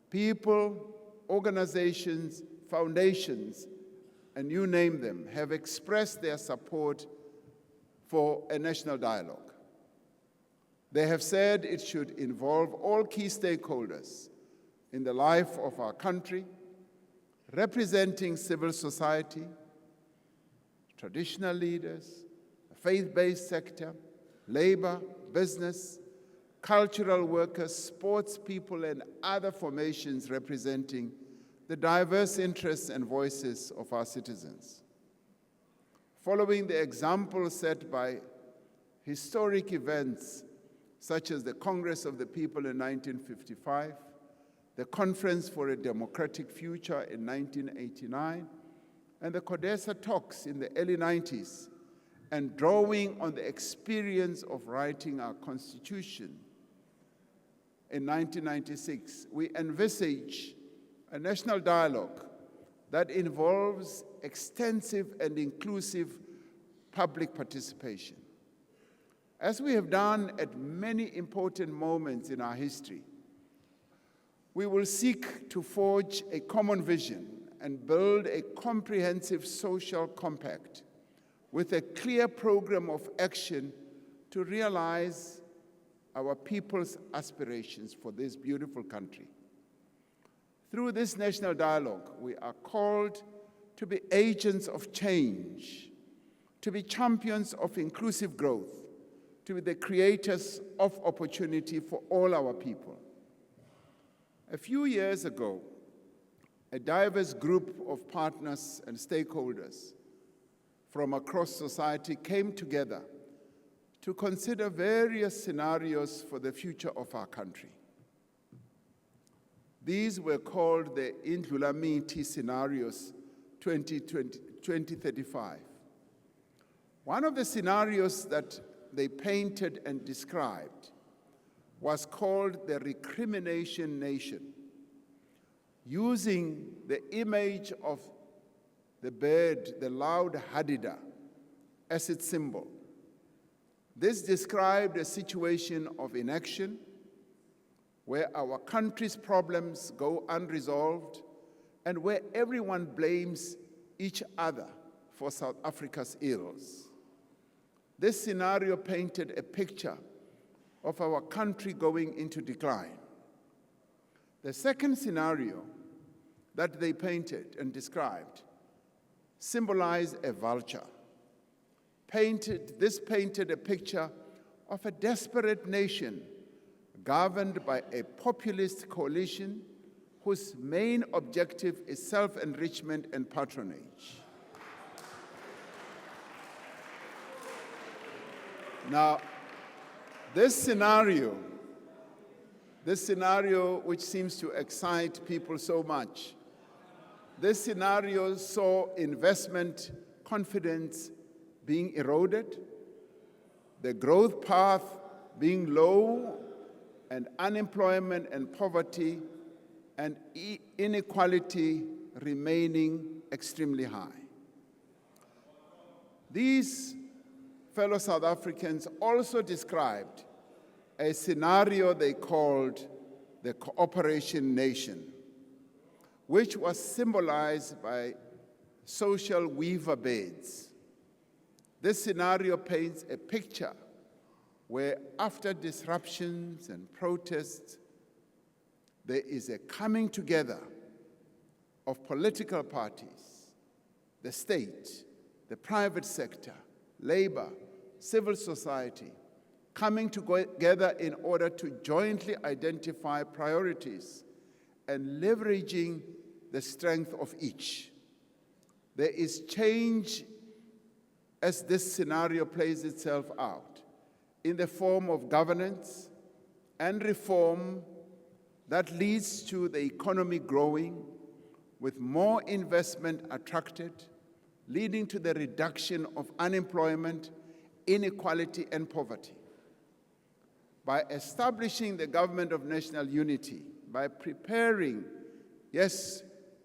people, organizations, foundations, and you name them, have expressed their support for a national dialogue. They have said it should involve all key stakeholders in the life of our country, representing civil society, traditional leaders, the faith-based sector, labor, business, cultural workers, sports people, and other formations representing the diverse interests and voices of our citizens. Following the example set by historic events such as the Congress of the People in 1955, the Conference for a Democratic Future in 1989, and the CODESA talks in the early 90s, and drawing on the experience of writing our Constitution in 1996, we envisage a national dialogue that involves extensive and inclusive public participation. As we have done at many important moments in our history, we will seek to forge a common vision and build a comprehensive social compact with a clear program of action to realize our people's aspirations for this beautiful country. Through this national dialogue, we are called to be agents of change, to be champions of inclusive growth, to be the creators of opportunity for all our people. A few years ago, a diverse group of partners and stakeholders from across society came together to consider various scenarios for the future of our country. These were called the Indlulamiti Scenarios 2035. One of the scenarios that they painted and described was called the recrimination nation, using the image of the bird, the loud hadida, as its symbol. This described a situation of inaction where our country's problems go unresolved and where everyone blames each other for South Africa's ills. This scenario painted a picture of our country going into decline. The second scenario that they painted and described symbolized a vulture. This painted a picture of a desperate nation governed by a populist coalition whose main objective is self-enrichment and patronage. Now, this scenario which seems to excite people so much, this scenario saw investment confidence being eroded, the growth path being low, and unemployment and poverty and inequality remaining extremely high. These fellow South Africans also described a scenario they called the cooperation nation, which was symbolized by social weaver beds. This scenario paints a picture where after disruptions and protests, there is a coming together of political parties, the state, the private sector, labor, civil society, coming together in order to jointly identify priorities and leveraging the strength of each. There is change as this scenario plays itself out in the form of governance and reform that leads to the economy growing with more investment attracted, leading to the reduction of unemployment, inequality, and poverty. By establishing the government of national unity, by preparing, yes,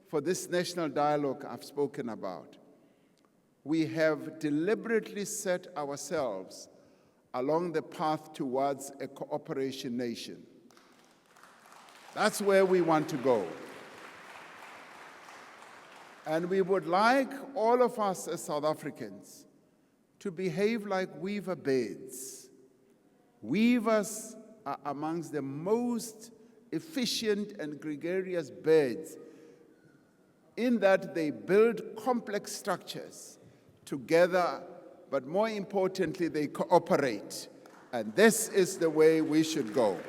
for this national dialogue I've spoken about, we have deliberately set ourselves along the path towards a cooperation nation. That's where we want to go. And we would like all of us as South Africans to behave like weaver birds. Weavers are amongst the most efficient and gregarious birds in that they build complex structures together, but more importantly, they cooperate. And this is the way we should go.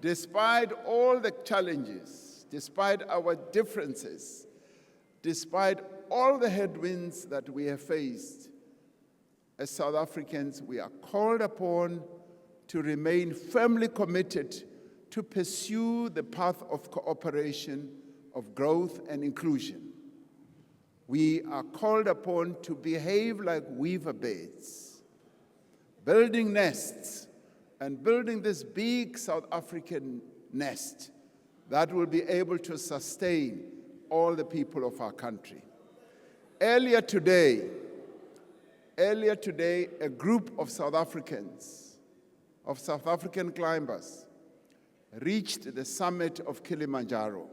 Despite all the challenges, despite our differences, despite all the headwinds that we have faced, as South Africans, we are called upon to remain firmly committed to pursue the path of cooperation, of growth and inclusion. We are called upon to behave like weaver birds, building nests and building this big South African nest that will be able to sustain all the people of our country. Earlier today, a group of South Africans, of South African climbers, reached the summit of Kilimanjaro.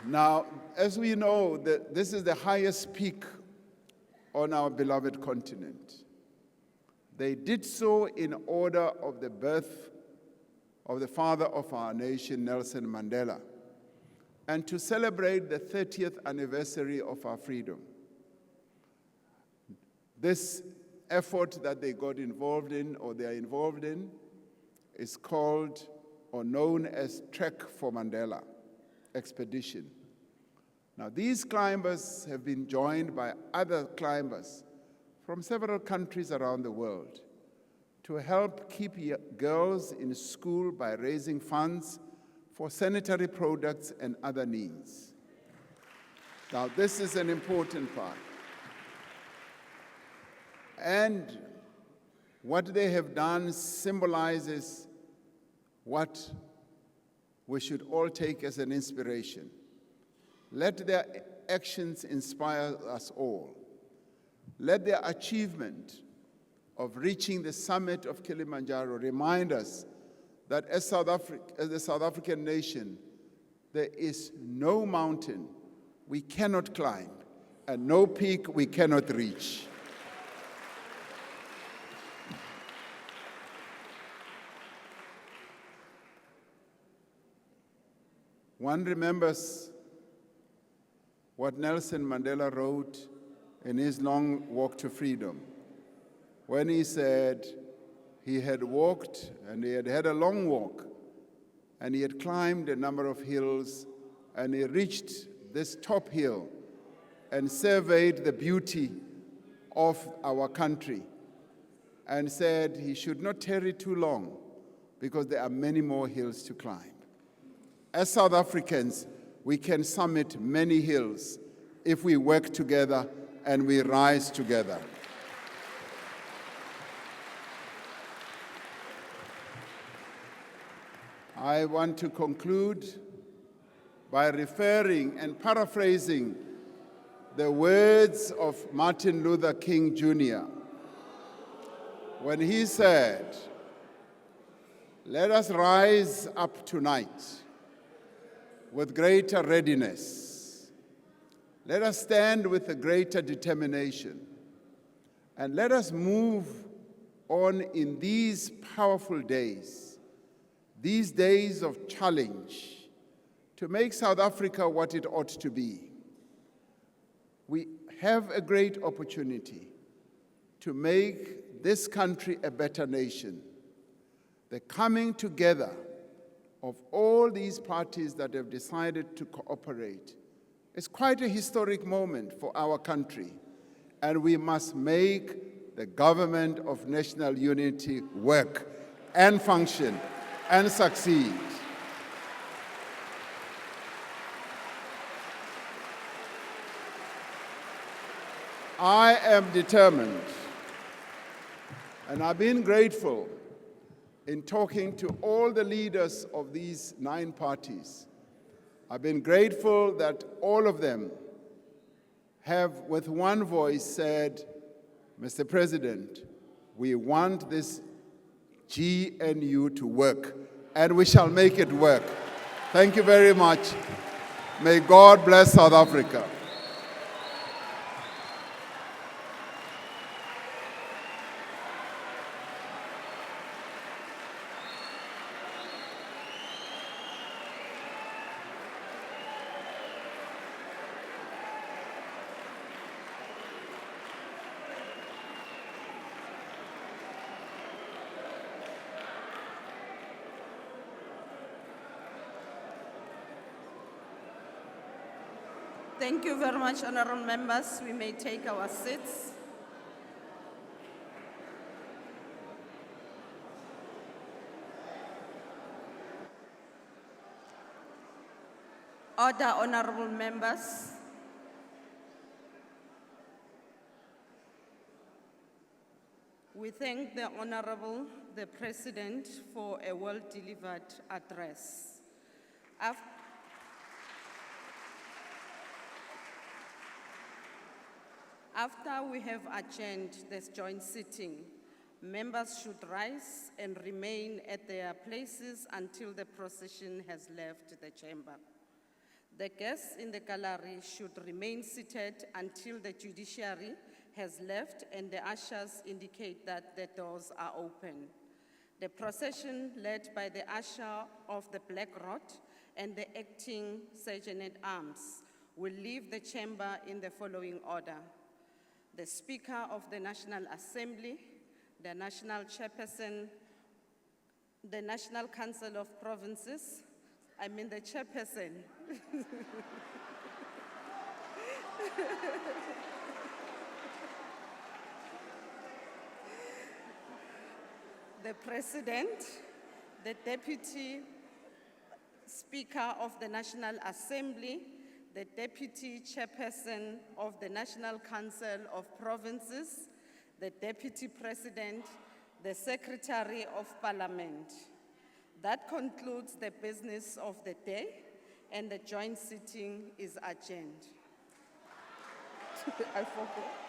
Now, as we know, this is the highest peak on our beloved continent. They did so in honor of the birth of the father of our nation, Nelson Mandela, and to celebrate the 30th anniversary of our freedom. This effort that they got involved in, or they are involved in, is called or known as Trek for Mandela expedition. Now, these climbers have been joined by other climbers from several countries around the world to help keep girls in school by raising funds for sanitary products and other needs. Now, this is an important part. And what they have done symbolizes what we should all take as an inspiration. Let their actions inspire us all. Let their achievement of reaching the summit of Kilimanjaro remind us that as the South African nation, there is no mountain we cannot climb and no peak we cannot reach. One remembers what Nelson Mandela wrote in his long walk to freedom, when he said he had walked and he had had a long walk and he had climbed a number of hills and he reached this top hill and surveyed the beauty of our country and said he should not tarry too long because there are many more hills to climb. As South Africans, we can summit many hills if we work together and we rise together. I want to conclude by referring and paraphrasing the words of Martin Luther King Jr. when he said, "Let us rise up tonight with greater readiness. Let us stand with a greater determination. And let us move on in these powerful days, these days of challenge, to make South Africa what it ought to be. We have a great opportunity to make this country a better nation. The coming together of all these parties that have decided to cooperate is quite a historic moment for our country, and we must make the government of national unity work and function and succeed. I am determined, and I've been grateful in talking to all the leaders of these 9 parties. I've been grateful that all of them have, with one voice, said, "Mr. President, we want this GNU to work, and we shall make it work." Thank you very much. May God bless South Africa. Thank you very much, honorable members. We may take our seats. Order, honorable members. We thank the Honorable, the President, for a well-delivered address. After we have adjourned this joint sitting, members should rise and remain at their places until the procession has left the chamber. The guests in the gallery should remain seated until the judiciary has left and the ushers indicate that the doors are open. The procession, led by the usher of the Black Rod and the acting Sergeant-at-Arms, will leave the chamber in the following order: the Speaker of the National Assembly, the National Chairperson, the National Council of Provinces, the Chairperson, the President, the Deputy Speaker of the National Assembly, the Deputy Chairperson of the National Council of Provinces, the Deputy President, the Secretary of Parliament. That concludes the business of the day, and the joint sitting is adjourned. I forgot.